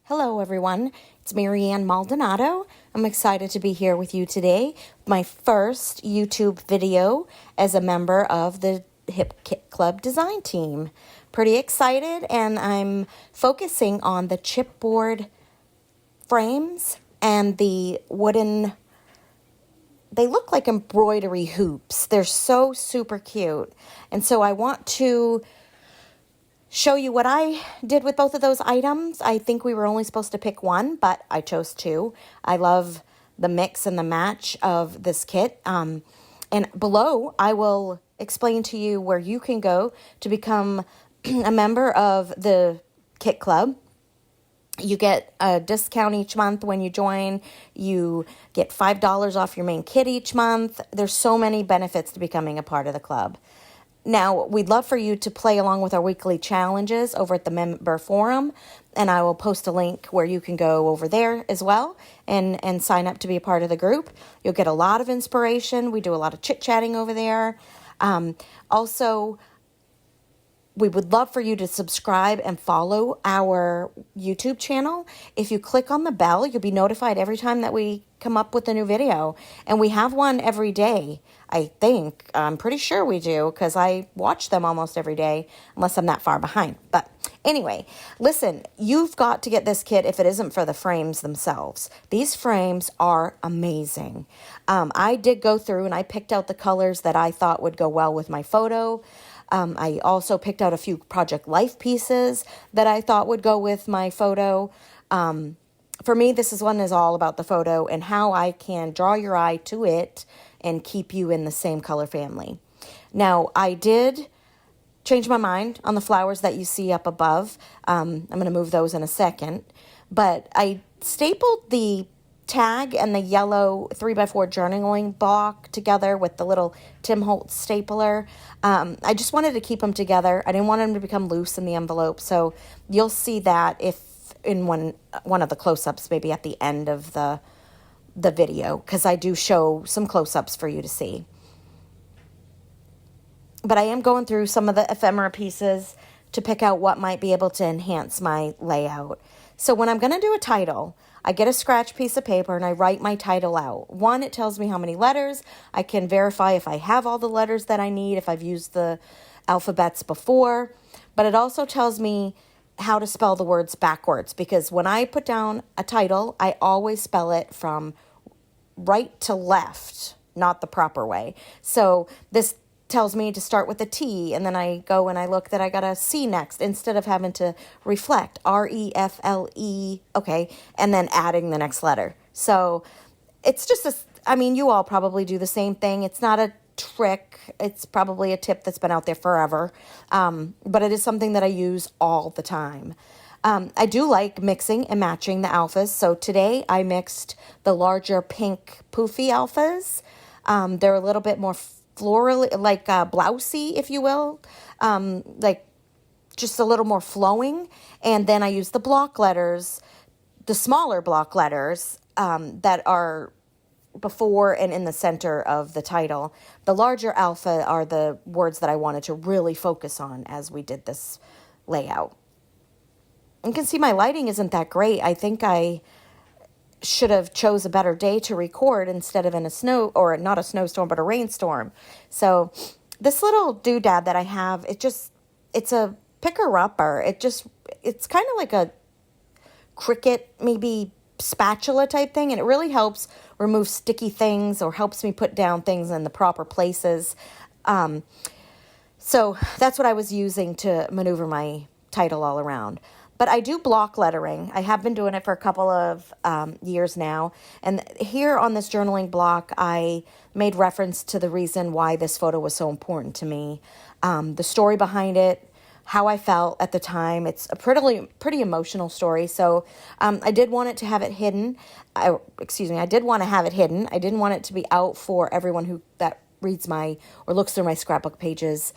Hello, everyone. It's Mary-Ann Maldonado. I'm excited to be here with you today. My first YouTube video as a member of the Hip Kit Club design team. Pretty excited, and I'm focusing on the chipboard frames and the wooden. They look like embroidery hoops. They're so super cute. And so I want to show you what I did with both of those items. I think we were only supposed to pick one, but I chose two. I love the mix and the match of this kit. And below, I will explain to you where you can go to become a member of the Kit Club. You get a discount each month when you join. You get $5 off your main kit each month. There's so many benefits to becoming a part of the club. Now, we'd love for you to play along with our weekly challenges over at the member forum, and I will post a link where you can go over there as well and sign up to be a part of the group. You'll get a lot of inspiration. We do a lot of chit-chatting over there. Also, we would love for you to subscribe and follow our YouTube channel. If you click on the bell, you'll be notified every time that we come up with a new video. And we have one every day, I think. I'm pretty sure we do, because I watch them almost every day, unless I'm that far behind. But anyway, listen, you've got to get this kit if it isn't for the frames themselves. These frames are amazing. I did go through and I picked out the colors that I thought would go well with my photo. I also picked out a few Project Life pieces that I thought would go with my photo. For me, this one is all about the photo and how I can draw your eye to it and keep you in the same color family. Now, I did change my mind on the flowers that you see up above. I'm going to move those in a second. But I stapled the tag and the yellow 3x4 journaling block together with the little Tim Holtz stapler. I just wanted to keep them together. I didn't want them to become loose in the envelope. So you'll see that if in one of the close-ups, maybe at the end of the video, because I do show some close-ups for you to see. But I am going through some of the ephemera pieces to pick out what might be able to enhance my layout. So when I'm going to do a title, I get a scratch piece of paper and I write my title out. One, it tells me how many letters. I can verify if I have all the letters that I need, if I've used the alphabets before. But it also tells me how to spell the words backwards, because when I put down a title, I always spell it from right to left, not the proper way. So this tells me to start with a T, and then I go and I look that I got a C next, instead of having to reflect, R-E-F-L-E, okay, and then adding the next letter. So it's just you all probably do the same thing. It's not a trick. It's probably a tip that's been out there forever, but it is something that I use all the time. I do like mixing and matching the alphas. So today I mixed the larger pink poofy alphas. They're a little bit more floral, like blousey, if you will, like just a little more flowing. And then I use the block letters, the smaller block letters that are before and in the center of the title. The larger alpha are the words that I wanted to really focus on as we did this layout. You can see my lighting isn't that great. I think I should have chose a better day to record instead of in a snow, or not a snowstorm, but a rainstorm. So this little doodad that I have, it's a picker-upper. It's kind of like a Cricut, maybe spatula type thing, and it really helps remove sticky things or helps me put down things in the proper places. So that's what I was using to maneuver my title all around. But I do block lettering. I have been doing it for a couple of years now. And here on this journaling block, I made reference to the reason why this photo was so important to me, the story behind it, how I felt at the time. It's a pretty emotional story. So I did want it to have it hidden. I did want to have it hidden. I didn't want it to be out for everyone that reads or looks through my scrapbook pages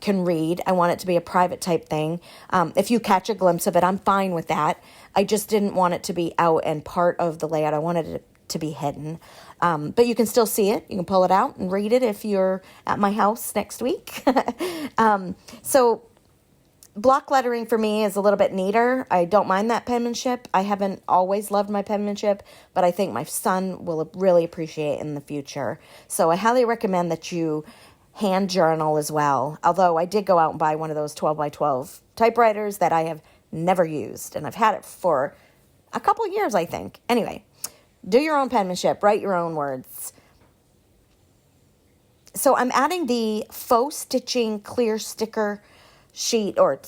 can read. I want it to be a private type thing. If you catch a glimpse of it, I'm fine with that. I just didn't want it to be out and part of the layout. I wanted it to be hidden. But you can still see it. You can pull it out and read it if you're at my house next week. So Block lettering for me is a little bit neater. I don't mind that penmanship. I haven't always loved my penmanship, but I think my son will really appreciate it in the future. So I highly recommend that you hand journal as well. Although I did go out and buy one of those 12 by 12 typewriters that I have never used, and I've had it for a couple years, I think. Anyway, do your own penmanship, write your own words. So I'm adding the faux stitching clear sticker sheet or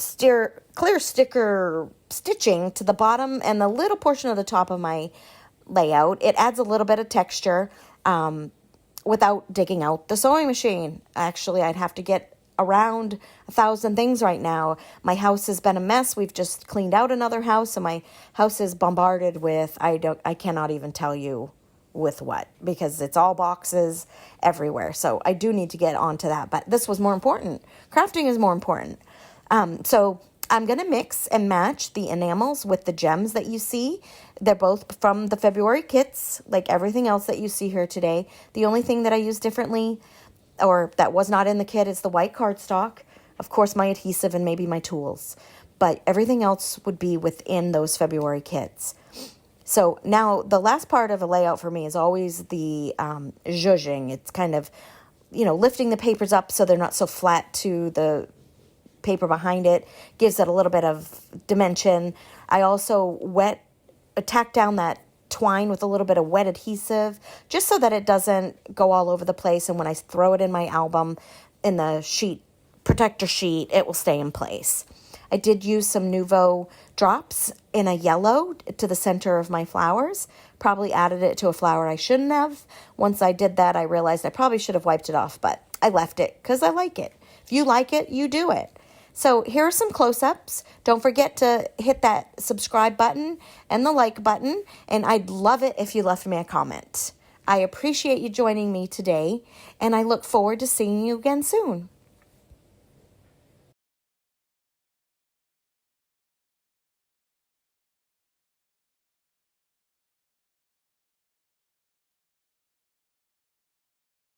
clear sticker stitching to the bottom and the little portion of the top of my layout. It adds a little bit of texture without digging out the sewing machine. Actually, I'd have to get around 1,000 things right now. My house has been a mess. We've just cleaned out another house, and my house is bombarded with, I cannot even tell you with what, because it's all boxes everywhere. So I do need to get onto that, but this was more important. Crafting is more important. So I'm going to mix and match the enamels with the gems that you see. They're both from the February kits, like everything else that you see here today. The only thing that I use differently, or that was not in the kit, is the white cardstock. Of course, my adhesive and maybe my tools. But everything else would be within those February kits. So now the last part of a layout for me is always the zhuzhing. It's kind of, lifting the papers up so they're not so flat to the paper behind it. Gives it a little bit of dimension. I also tack down that twine with a little bit of wet adhesive just so that it doesn't go all over the place, and when I throw it in my album in the protector sheet, it will stay in place. I did use some Nuvo drops in a yellow to the center of my flowers. Probably added it to a flower I shouldn't have. Once I did that, I realized I probably should have wiped it off, but I left it because I like it. If you like it, you do it. So here are some close-ups. Don't forget to hit that subscribe button and the like button, and I'd love it if you left me a comment. I appreciate you joining me today, and I look forward to seeing you again soon.